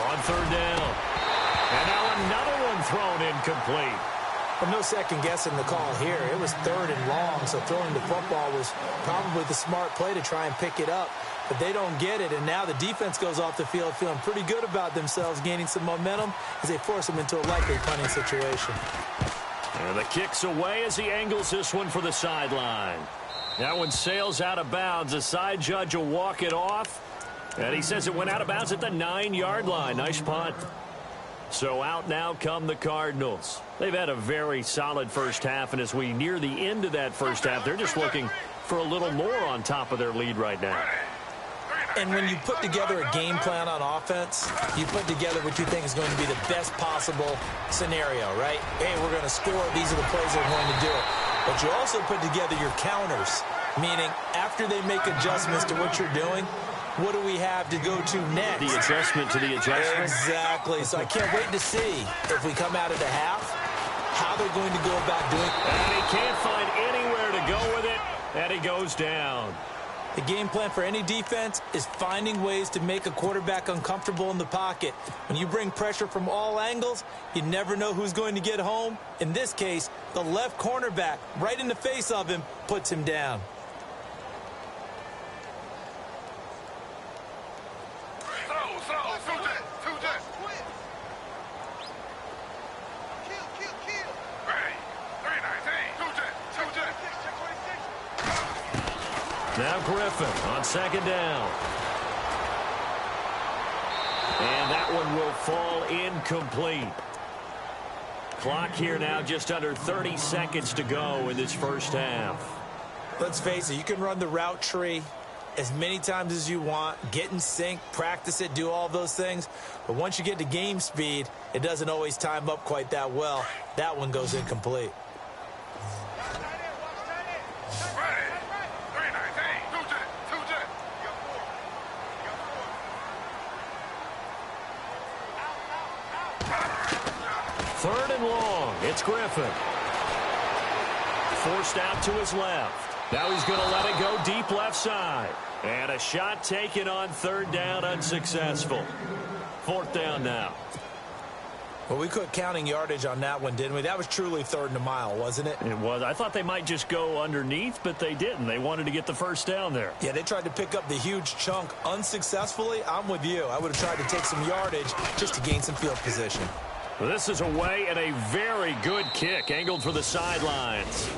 on third down. And now another one thrown incomplete. Well, no second guessing the call here. It was third and long, so throwing the football was probably the smart play to try and pick it up. But they don't get it, and now the defense goes off the field feeling pretty good about themselves, gaining some momentum as they force them into a likely punting situation. And the kick's away as he angles this one for the sideline. That one sails out of bounds. The side judge will walk it off. And he says it went out of bounds at the 9-yard line. Nice punt. So out now come the Cardinals. They've had a very solid first half, and as we near the end of that first half, they're just looking for a little more on top of their lead right now. And when you put together a game plan on offense, you put together what you think is going to be the best possible scenario, right? Hey, we're going to score. These are the plays that are going to do it. But you also put together your counters, meaning after they make adjustments to what you're doing, what do we have to go to next? The adjustment to the adjustment. Exactly. So I can't wait to see if we come out of the half, how they're going to go about doing it. And he can't find anywhere to go with it, and he goes down. The game plan for any defense is finding ways to make a quarterback uncomfortable in the pocket. When you bring pressure from all angles, you never know who's going to get home. In this case, the left cornerback, right in the face of him, puts him down. Now Griffin on second down. And that one will fall incomplete. Clock here now just under 30 seconds to go in this first half. Let's face it, you can run the route tree as many times as you want, get in sync, practice it, do all those things. But once you get to game speed, it doesn't always time up quite that well. That one goes incomplete. Third and long. It's Griffin. Forced out to his left. Now he's going to let it go deep left side. And a shot taken on third down, unsuccessful. Fourth down now. Well, we quit counting yardage on that one, didn't we? That was truly third and a mile, wasn't it? It was. I thought they might just go underneath, but they didn't. They wanted to get the first down there. Yeah, they tried to pick up the huge chunk unsuccessfully. I'm with you. I would have tried to take some yardage just to gain some field position. This is away and a very good kick angled for the sidelines.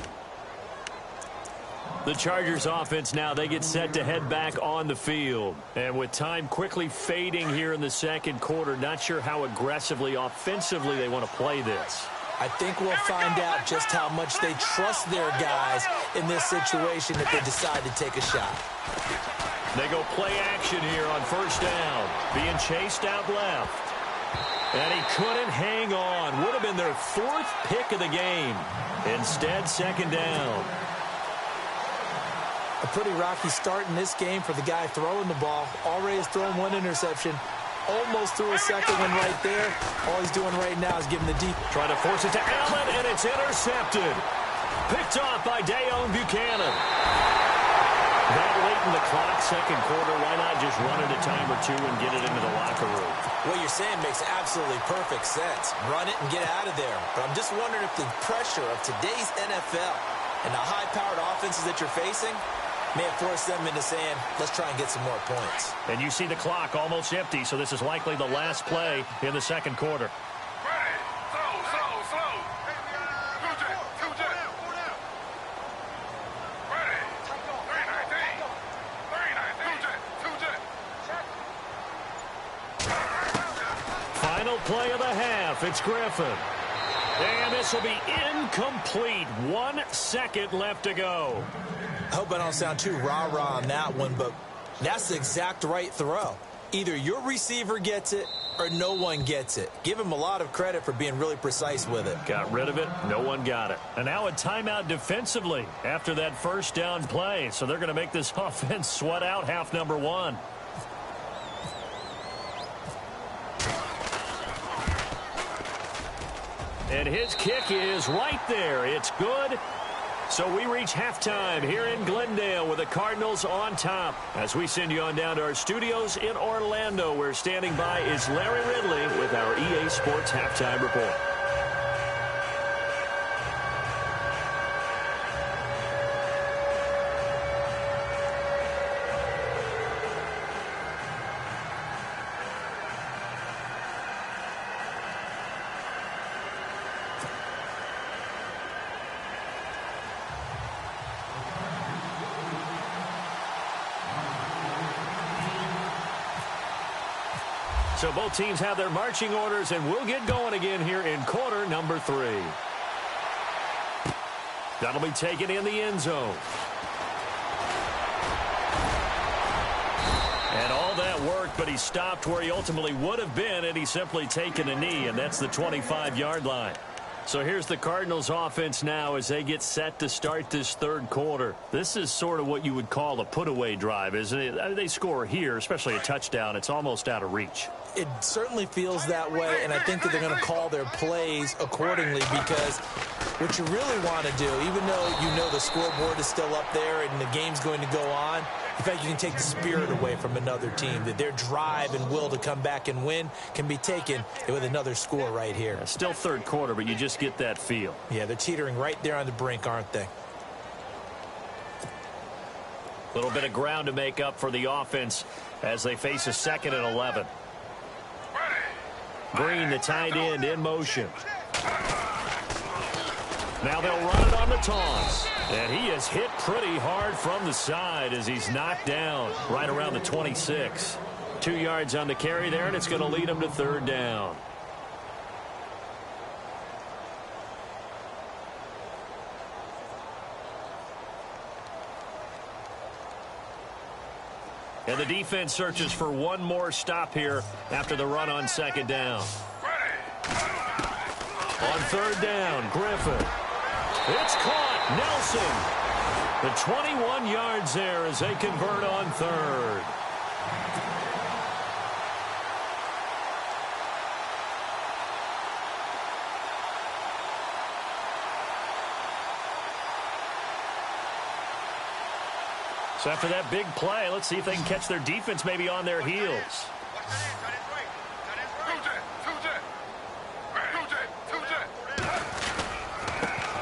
The Chargers offense now, they get set to head back on the field. And with time quickly fading here in the second quarter, not sure how aggressively, offensively they want to play this. I think we'll find out just how much they trust their guys in this situation if they decide to take a shot. They go play action here on first down, being chased out left. And he couldn't hang on. Would have been their fourth pick of the game. Instead, second down. A pretty rocky start in this game for the guy throwing the ball. Already has thrown one interception. Almost threw a second one right there. All he's doing right now is giving the deep. Trying to force it to Allen, and it's intercepted. Picked off by Dayon Buchanan. That late in the clock, second quarter, why not just run it a time or two and get it into the locker room? What you're saying makes absolutely perfect sense. Run it and get out of there. But I'm just wondering if the pressure of today's NFL and the high-powered offenses that you're facing may have forced them into saying, let's try and get some more points. And you see the clock almost empty, so this is likely the last play in the second quarter. Final play of the half. It's Griffin. And this will be incomplete. 1 second left to go. I hope I don't sound too rah-rah on that one, but that's the exact right throw. Either your receiver gets it or no one gets it. Give him a lot of credit for being really precise with it. Got rid of it. No one got it. And now a timeout defensively after that first down play. So they're going to make this offense sweat out half number one. And his kick is right there. It's good. So we reach halftime here in Glendale with the Cardinals on top. As we send you on down to our studios in Orlando, where standing by is Larry Ridley with our EA Sports Halftime Report. So both teams have their marching orders, and we'll get going again here in quarter number 3. That'll be taken in the end zone. And all that work, but he stopped where he ultimately would have been had he simply taken a knee, and that's the 25-yard line. So here's the Cardinals offense now as they get set to start this third quarter. This is sort of what you would call a put-away drive, isn't it? They score here, especially a touchdown. It's almost out of reach. It certainly feels that way, and I think that they're going to call their plays accordingly, because what you really want to do, even though you know the scoreboard is still up there and the game's going to go on, in fact, you can take the spirit away from another team, that their drive and will to come back and win can be taken with another score right here. Yeah, still third quarter, but you just get that feel. Yeah, they're teetering right there on the brink, aren't they? A little bit of ground to make up for the offense as they face a 2nd and 11. Green, the tight end, in motion. Now they'll run it on the toss. And he is hit pretty hard from the side as he's knocked down right around the 26. 2 yards on the carry there, and it's going to lead him to third down. And the defense searches for one more stop here after the run on 2nd down. On 3rd down, Griffin. It's caught. Nelson. The 21 yards there as they convert on 3rd. So after that big play, let's see if they can catch their defense maybe on their heels.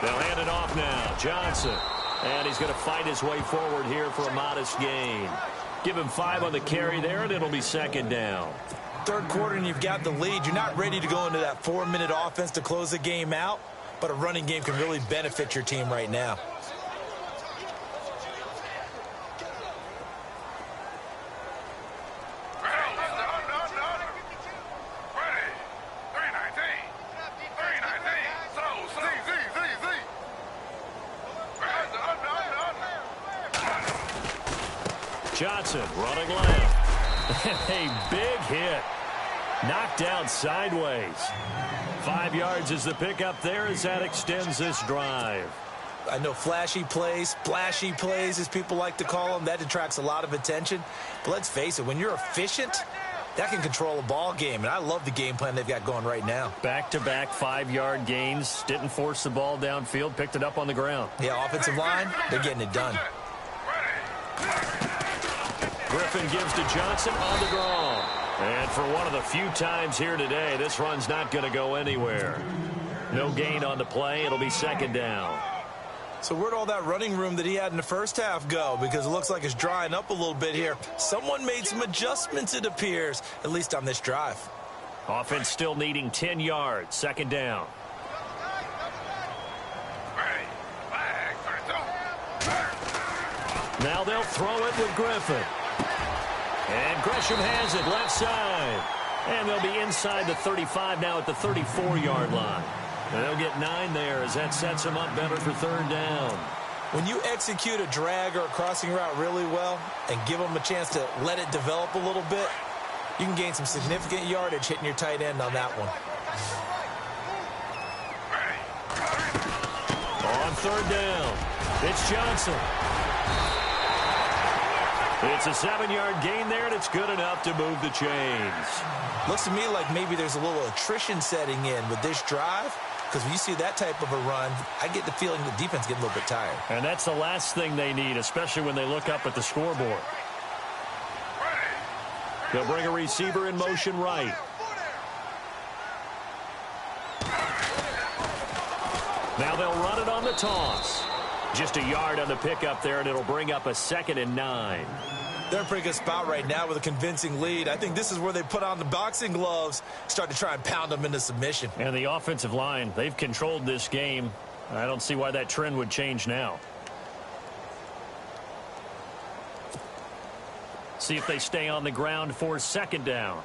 They'll hand it off now. Johnson. And he's going to fight his way forward here for a modest gain. Give him 5 on the carry there, and it'll be 2nd down. Third quarter, and you've got the lead. You're not ready to go into that 4-minute offense to close the game out, but a running game can really benefit your team right now. Johnson running left. A big hit. Knocked down sideways. 5 yards is the pickup there as that extends this drive. I know flashy plays, splashy plays, as people like to call them, that attracts a lot of attention. But let's face it, when you're efficient, that can control a ball game. And I love the game plan they've got going right now. Back-to-back 5-yard gains. Didn't force the ball downfield. Picked it up on the ground. Yeah, offensive line, they're getting it done. Griffin gives to Johnson on the draw. And for one of the few times here today, this run's not going to go anywhere. No gain on the play. It'll be 2nd down. So where'd all that running room that he had in the first half go? Because it looks like it's drying up a little bit here. Someone made some adjustments, it appears, at least on this drive. Offense still needing 10 yards. 2nd down. Now they'll throw it with Griffin. And Gresham has it left side. And they'll be inside the 35 now at the 34-yard line. And they'll get 9 there as that sets them up better for 3rd down. When you execute a drag or a crossing route really well and give them a chance to let it develop a little bit, you can gain some significant yardage hitting your tight end on that one. On 3rd down, it's Johnson. It's a 7-yard gain there, and it's good enough to move the chains. Looks to me like maybe there's a little attrition setting in with this drive. because when you see that type of a run, I get the feeling the defense getting a little bit tired. And that's the last thing they need, especially when they look up at the scoreboard. They'll bring a receiver in motion right. Now they'll run it on the toss. Just a yard on the pickup there, and it'll bring up a 2nd and 9. They're in a pretty good spot right now with a convincing lead. I think this is where they put on the boxing gloves, start to try and pound them into submission. And the offensive line, they've controlled this game. I don't see why that trend would change now. See if they stay on the ground for 2nd down.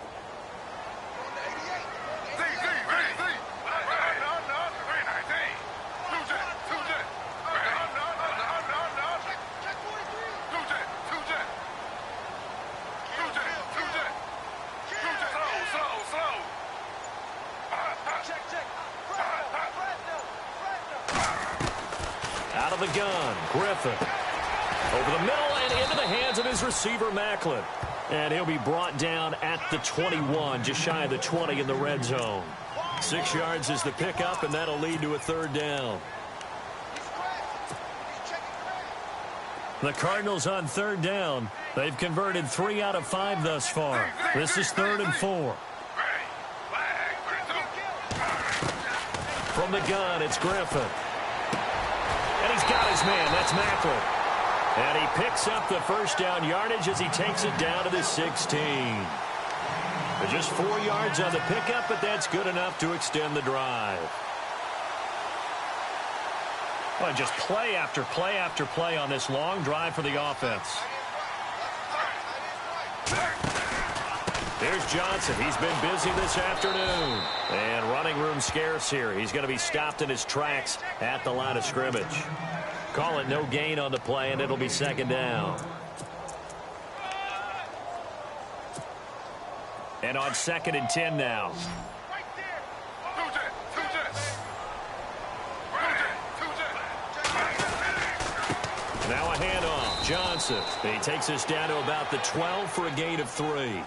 Out of the gun, Griffin. Over the middle and into the hands of his receiver, Macklin. And he'll be brought down at the 21, just shy of the 20 in the red zone. 6 yards is the pickup, and that'll lead to a 3rd down. The Cardinals on 3rd down. They've converted 3 out of 5 thus far. This is 3rd and 4. From the gun, it's Griffin. And he's got his man. That's Macklin. And he picks up the 1st down yardage as he takes it down to the 16. Just 4 yards on the pickup, but that's good enough to extend the drive. Well, just play after play after play on this long drive for the offense. Here's Johnson. He's been busy this afternoon. And running room scarce here. He's going to be stopped in his tracks at the line of scrimmage. Call it no gain on the play, and it'll be 2nd down. And on 2nd and 10 now. Now a handoff. Johnson. He takes us down to about the 12 for a gain of 3.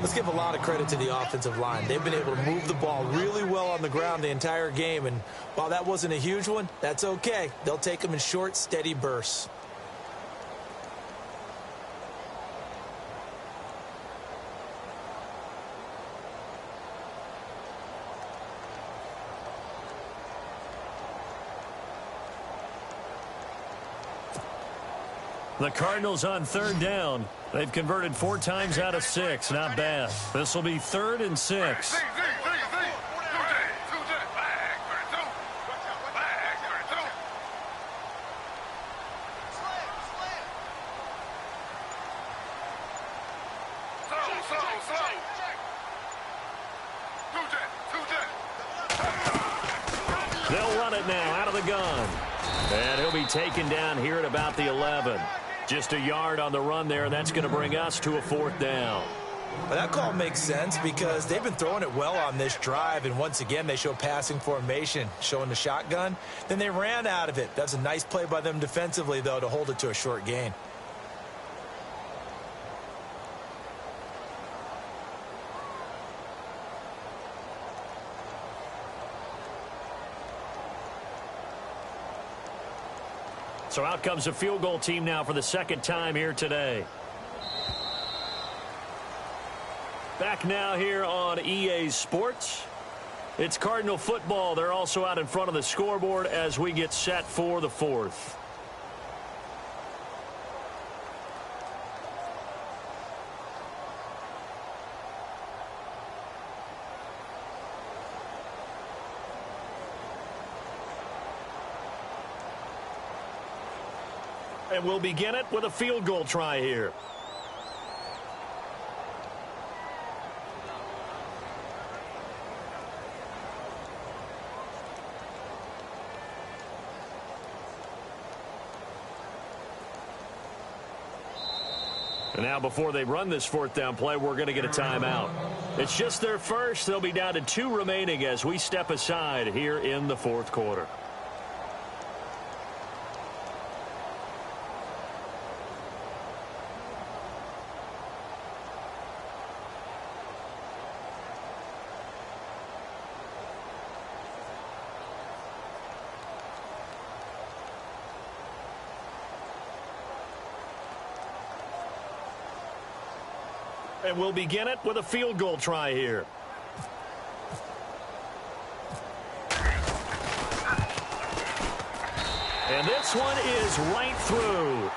Let's give a lot of credit to the offensive line. They've been able to move the ball really well on the ground the entire game. And while that wasn't a huge one, that's okay. They'll take them in short, steady bursts. The Cardinals on 3rd down. They've converted 4 times out of 6. Not bad. This will be 3rd and 6. They'll run it now out of the gun. And he'll be taken down here at about the 11. Just a yard on the run there. That's going to bring us to a 4th down. Well, that call makes sense because they've been throwing it well on this drive. And once again, they show passing formation, showing the shotgun. Then they ran out of it. That's a nice play by them defensively, though, to hold it to a short gain. So out comes a field goal team now for the 2nd time here today. Back now here on EA Sports. It's Cardinal football. They're also out in front of the scoreboard as we get set for the 4th. And we'll begin it with a field goal try here. And now before they run this 4th down play, we're going to get a timeout. It's just their first. They'll be down to 2 remaining as we step aside here in the 4th quarter. and we'll begin it with a field goal try here. And this one is right through.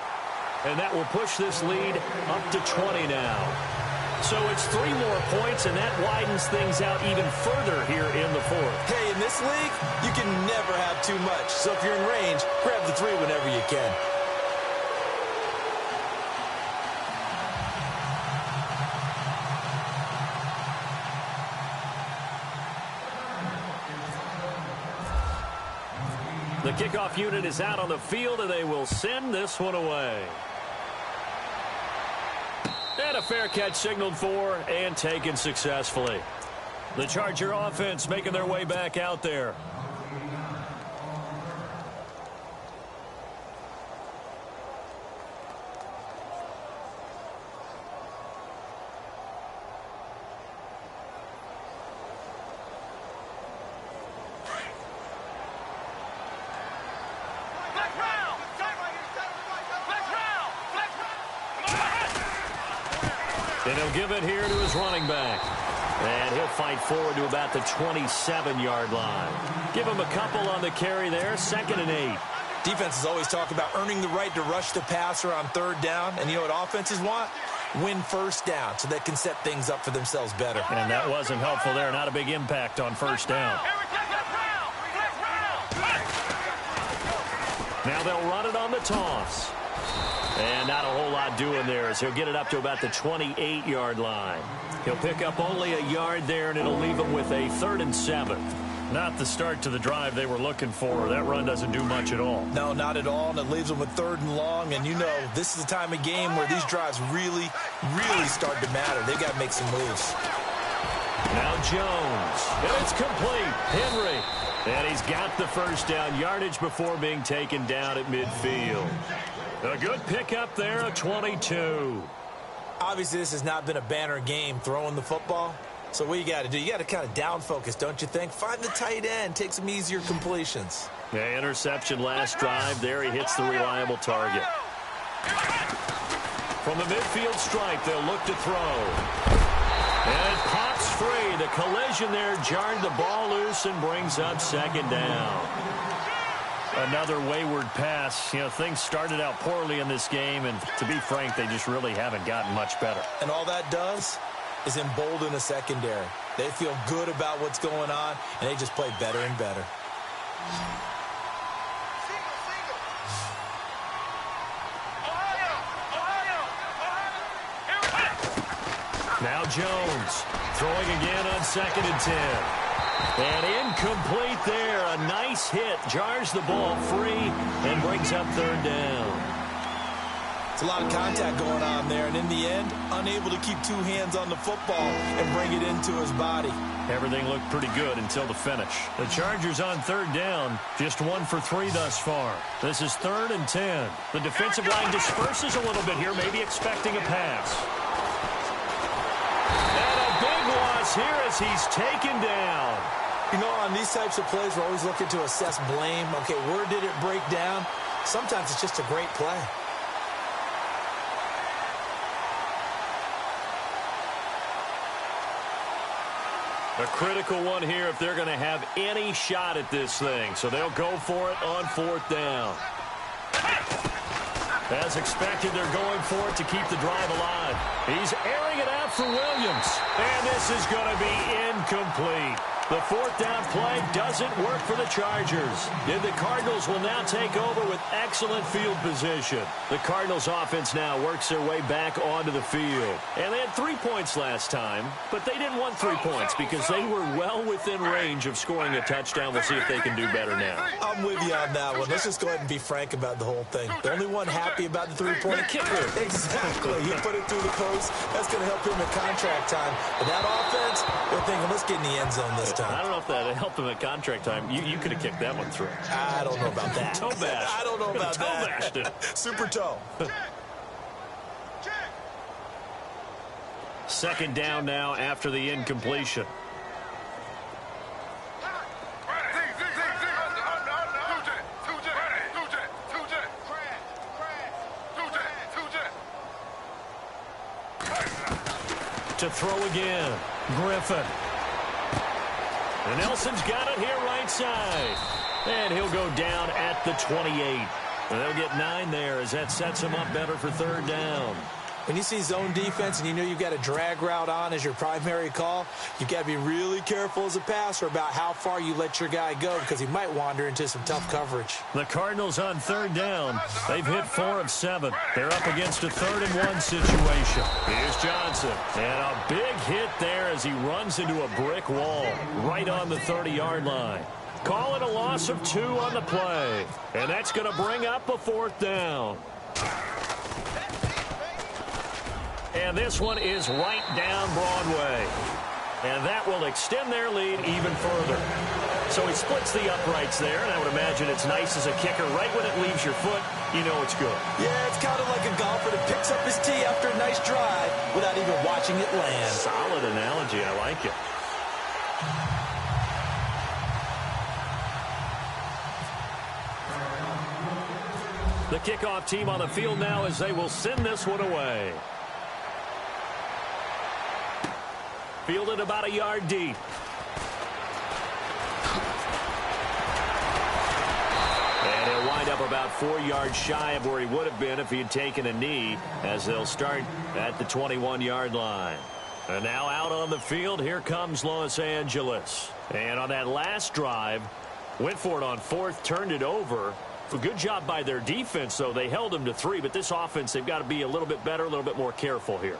And that will push this lead up to 20 now. So it's 3 more points, and that widens things out even further here in the fourth. Hey, in this league, you can never have too much. So if you're in range, grab the 3 whenever you can. The kickoff unit is out on the field, and they will send this one away. And a fair catch signaled for and taken successfully. The Charger offense making their way back out there. And he'll give it here to his running back. And he'll fight forward to about the 27-yard line. Give him a couple on the carry there, 2nd and 8. Defenses always talk about earning the right to rush the passer on 3rd down. And you know what offenses want? Win 1st down so they can set things up for themselves better. And that wasn't helpful there. Not a big impact on 1st down. Now they'll run it on the toss. And not a whole lot doing there as he'll get it up to about the 28-yard line. He'll pick up only a yard there, and it'll leave him with a 3rd and 7. Not the start to the drive they were looking for. That run doesn't do much at all. No, not at all, and it leaves them with 3rd and long. And you know, this is the time of game where these drives really, really start to matter. They've got to make some moves. Now Jones, and it's complete. Henry, and he's got the 1st down yardage before being taken down at midfield. A good pickup there, a 22. Obviously, this has not been a banner game throwing the football. So what you got to do, you got to kind of down focus, don't you think? Find the tight end, take some easier completions. Yeah, interception last drive. There he hits the reliable target. From the midfield stripe, they'll look to throw. And it pops free. The collision there jarred the ball loose and brings up 2nd down. Another wayward pass. You know, things started out poorly in this game, and to be frank, they just really haven't gotten much better. And all that does is embolden a secondary. They feel good about what's going on, and they just play better and better. Now Jones throwing again on 2nd and 10. And incomplete there. A nice hit. Jars the ball free and brings up 3rd down. It's a lot of contact going on there, and in the end, unable to keep 2 hands on the football and bring it into his body. Everything looked pretty good until the finish. The Chargers on 3rd down, just 1 for 3 thus far. This is 3rd and 10. The defensive line disperses a little bit here, maybe expecting a pass. And a big loss here as he's taken down. You know, on these types of plays, we're always looking to assess blame. Okay, where did it break down? Sometimes it's just a great play. A critical one here if they're going to have any shot at this thing. So they'll go for it on 4th down. As expected, they're going for it to keep the drive alive. He's airing it out for Williams. And this is going to be incomplete. The 4th down play doesn't work for the Chargers. And the Cardinals will now take over with excellent field position. The Cardinals offense now works their way back onto the field. And they had 3 points last time, but they didn't want 3 points because they were well within range of scoring a touchdown. We'll see if they can do better now. I'm with you on that one. Let's just go ahead and be frank about the whole thing. The only one happy about the 3-point kicker. Exactly. He put it through the post. That's going to help him in contract time. But that offense, they're thinking, let's get in the end zone this time. I don't know if that helped him at contract time. You could have kicked that one through. I don't know about that. Toe bash. I don't know about toe that. Bashed it. Super toe. 2nd down now after the incompletion. to throw again. Griffin. And Nelson's got it here right side. And he'll go down at the 28. And they'll get 9 there as that sets him up better for third down. When you see zone defense and you know you've got a drag route on as your primary call, you've got to be really careful as a passer about how far you let your guy go because he might wander into some tough coverage. The Cardinals on third down. They've hit 4 of 7. They're up against a 3rd-and-1 situation. Here's Johnson. And a big hit there as he runs into a brick wall right on the 30-yard line. Call it a loss of 2 on the play. And that's going to bring up a 4th down. And this one is right down Broadway. And that will extend their lead even further. So he splits the uprights there, and I would imagine it's nice as a kicker. Right when it leaves your foot, you know it's good. Yeah, it's kind of like a golfer that picks up his tee after a nice drive without even watching it land. Solid analogy. I like it. The kickoff team on the field now as they will send this one away. Fielded about a yard deep. And he'll wind up about 4 yards shy of where he would have been if he had taken a knee, as they'll start at the 21-yard line. And now out on the field, here comes Los Angeles. And on that last drive, went for it on 4th, turned it over. A good job by their defense, though. They held them to 3, but this offense, they've got to be a little bit better, a little bit more careful here.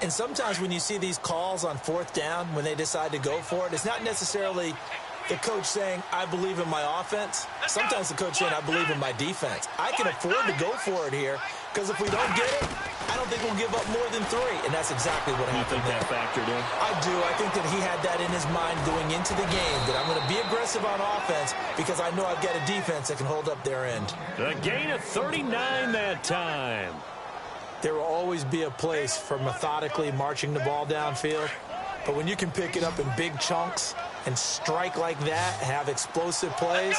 And sometimes when you see these calls on 4th down, when they decide to go for it, it's not necessarily the coach saying, I believe in my offense. Sometimes the coach saying, I believe in my defense. I can afford to go for it here because if we don't get it, I don't think we'll give up more than 3. And that's exactly what happened there. You think that factored in? I do. I think that he had that in his mind going into the game, that I'm going to be aggressive on offense because I know I've got a defense that can hold up their end. A gain of 39 that time. There will always be a place for methodically marching the ball downfield. But when you can pick it up in big chunks and strike like that, have explosive plays,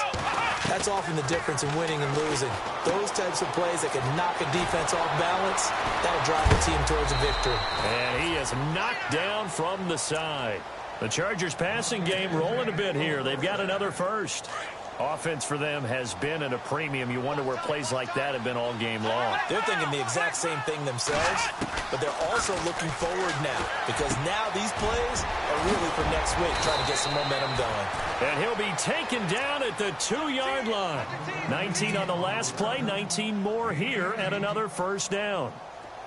that's often the difference in winning and losing. Those types of plays that can knock a defense off balance, that'll drive the team towards a victory. And he is knocked down from the side. The Chargers passing game rolling a bit here. They've got another first. Offense for them has been at a premium. You wonder where plays like that have been all game long. They're thinking the exact same thing themselves, but they're also looking forward now because now these plays are really for next week, trying to get some momentum going. And he'll be taken down at the 2-yard line. 19 on the last play, 19 more here at another first down.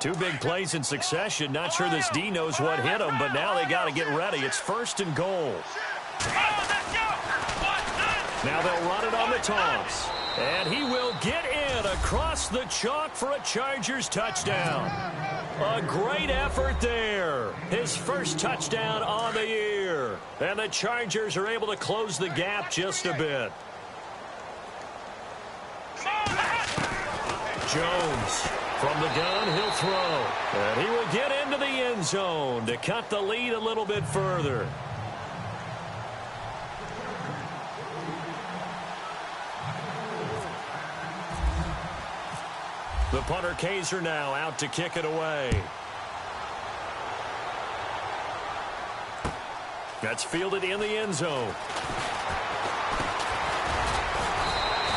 2 big plays in succession. Not sure this D knows what hit him, but now they got to get ready. It's 1st and goal. Now they'll run it on the toss. And he will get in across the chalk for a Chargers touchdown. A great effort there. His first touchdown on the year. And the Chargers are able to close the gap just a bit. Jones from the gun, he'll throw. And he will get into the end zone to cut the lead a little bit further. The punter Kaiser now out to kick it away. That's fielded in the end zone.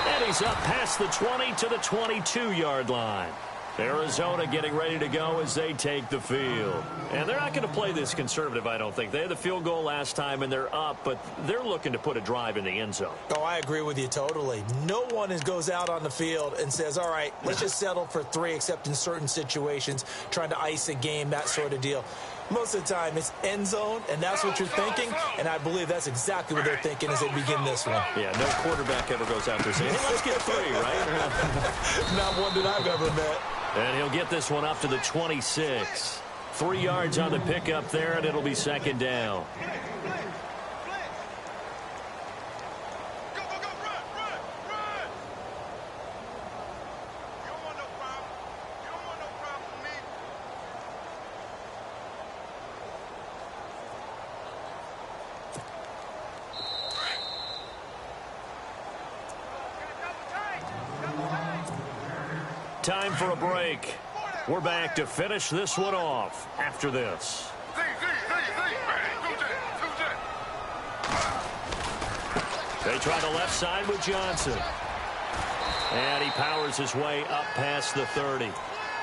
And he's up past the 20 to the 22-yard line. Arizona getting ready to go as they take the field. And they're not going to play this conservative, I don't think. They had the field goal last time, and they're up, but they're looking to put a drive in the end zone. Oh, I agree with you totally. No one goes out on the field and says, all right, let's just settle for 3, except in certain situations, trying to ice a game, that sort of deal. Most of the time, it's end zone, and that's what you're thinking, and I believe that's exactly what they're thinking as they begin this one. Yeah, no quarterback ever goes out there saying, hey, let's get 3, right? Not one that I've ever met. And he'll get this one up to the 26. 3 yards on the pickup there, and it'll be 2nd down. Time for a break. We're back to finish this one off after this. They try the left side with Johnson. And he powers his way up past the 30.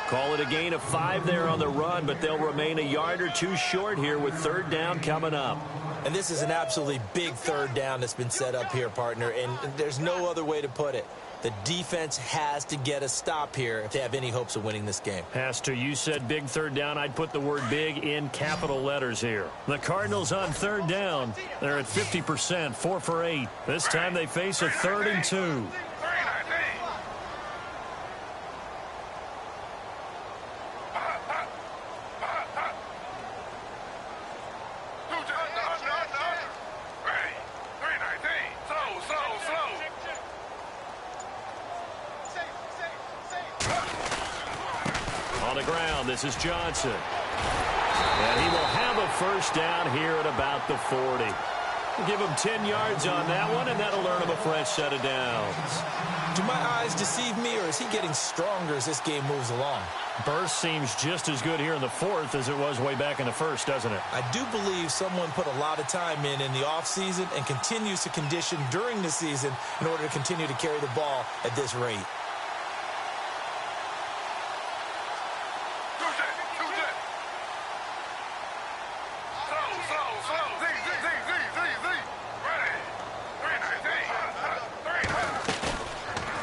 Call it a gain of 5 there on the run, but they'll remain a yard or two short here with third down coming up. And this is an absolutely big third down that's been set up here, partner, and there's no other way to put it. The defense has to get a stop here if they have any hopes of winning this game. Has to. You said big third down. I'd put the word big in capital letters here. The Cardinals on third down. They're at 50%, 4 for 8. This time they face a 3rd and 2. On the ground, this is Johnson. And he will have a first down here at about the 40. We'll give him 10 yards on that one, and that'll earn him a fresh set of downs. Do my eyes deceive me, or is he getting stronger as this game moves along? Burst seems just as good here in the 4th as it was way back in the 1st, doesn't it? I do believe someone put a lot of time in the offseason and continues to condition during the season in order to continue to carry the ball at this rate.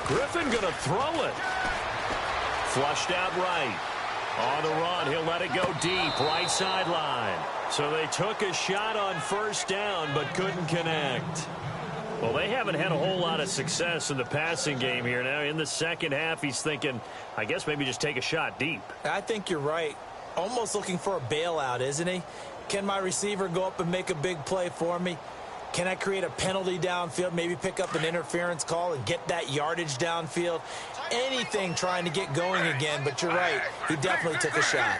Griffin going to throw it. Flushed out right. On the run, he'll let it go deep, right sideline. So they took a shot on first down, but couldn't connect. Well, they haven't had a whole lot of success in the passing game here. Now, in the second half, he's thinking, I guess maybe just take a shot deep. I think you're right. Almost looking for a bailout, isn't he? Can my receiver go up and make a big play for me? Can I create a penalty downfield, maybe pick up an interference call and get that yardage downfield? Anything trying to get going again, but you're right. He definitely took a shot.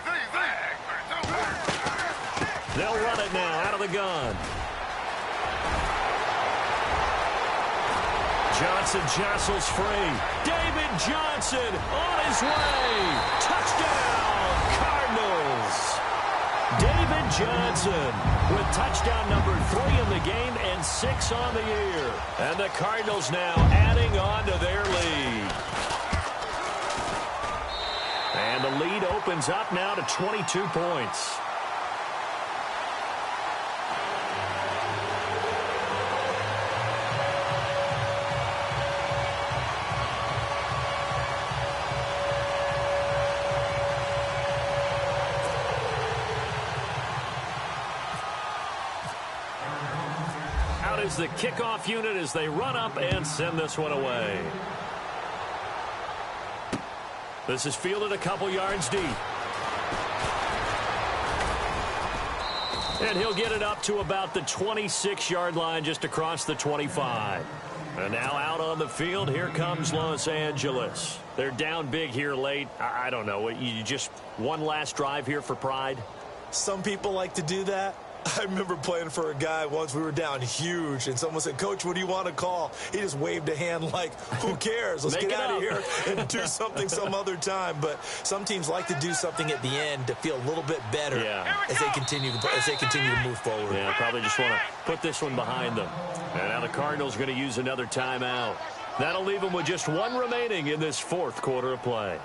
They'll run it now out of the gun. Johnson jostles free. David Johnson on his way. Touchdown, Cardinals. David Johnson with touchdown number 3 in the game and 6 on the year. And the Cardinals now adding on to their lead. And the lead opens up now to 22 points. Is the kickoff unit as they run up and send this one away. This is fielded a couple yards deep. And he'll get it up to about the 26-yard line just across the 25. And now out on the field, here comes Los Angeles. They're down big here late. I don't know. You just one last drive here for pride? Some people like to do that. I remember playing for a guy once. We were down huge, and someone said, "Coach, what do you want to call?" He just waved a hand like, who cares? Let's get out of here and do something some other time. But some teams like to do something at the end to feel a little bit better as they continue to move forward. Yeah, probably just want to put this one behind them. And now the Cardinals are going to use another timeout. That'll leave them with just one remaining in this 4th quarter of play.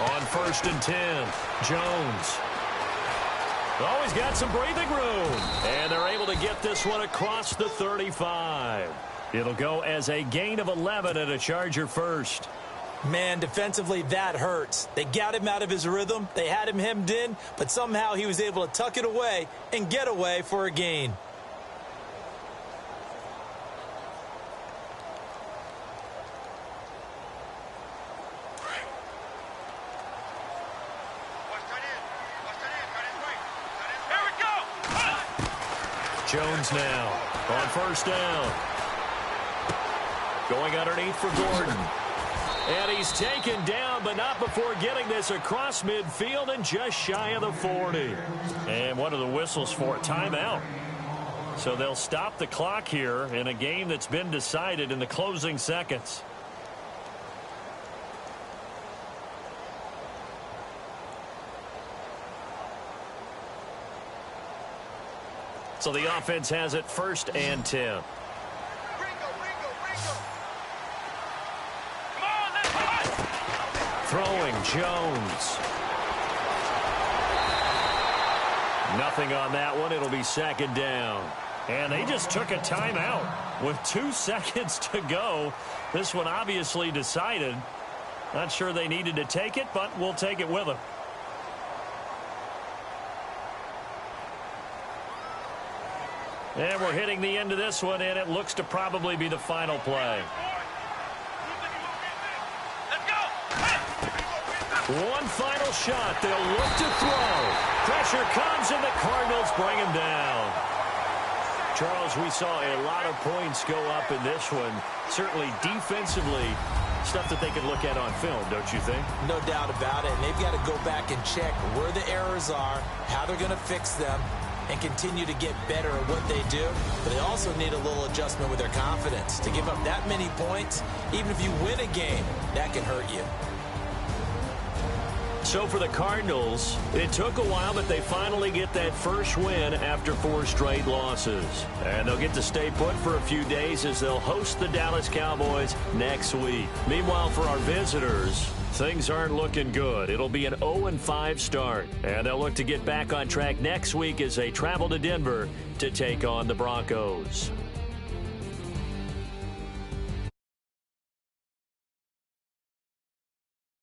On 1st and 10, Jones. Always got some breathing room. And they're able to get this one across the 35. It'll go as a gain of 11 and a Charger first. Man, defensively, that hurts. They got him out of his rhythm. They had him hemmed in, but somehow he was able to tuck it away and get away for a gain. Jones now on 1st down. Going underneath for Gordon. And he's taken down, but not before getting this across midfield and just shy of the 40. And what are the whistles for? Timeout. So they'll stop the clock here in a game that's been decided in the closing seconds. So the offense has it 1st and 10. Throwing Jones. Nothing on that one. It'll be 2nd down. And they just took a timeout with 2 seconds to go. This one obviously decided. Not sure they needed to take it, but we'll take it with them. And we're hitting the end of this one, and it looks to probably be the final play. One final shot. They'll look to throw. Pressure comes, and the Cardinals bring him down. Charles, we saw a lot of points go up in this one. Certainly defensively, stuff that they can look at on film, don't you think? No doubt about it. And they've got to go back and check where the errors are, how they're going to fix them, and continue to get better at what they do. But they also need a little adjustment with their confidence. To give up that many points, even if you win a game, that can hurt you. So for the Cardinals, it took a while, but they finally get that first win after 4 straight losses. And they'll get to stay put for a few days as they'll host the Dallas Cowboys next week. Meanwhile, for our visitors, things aren't looking good. It'll be an 0-5 start. And they'll look to get back on track next week as they travel to Denver to take on the Broncos.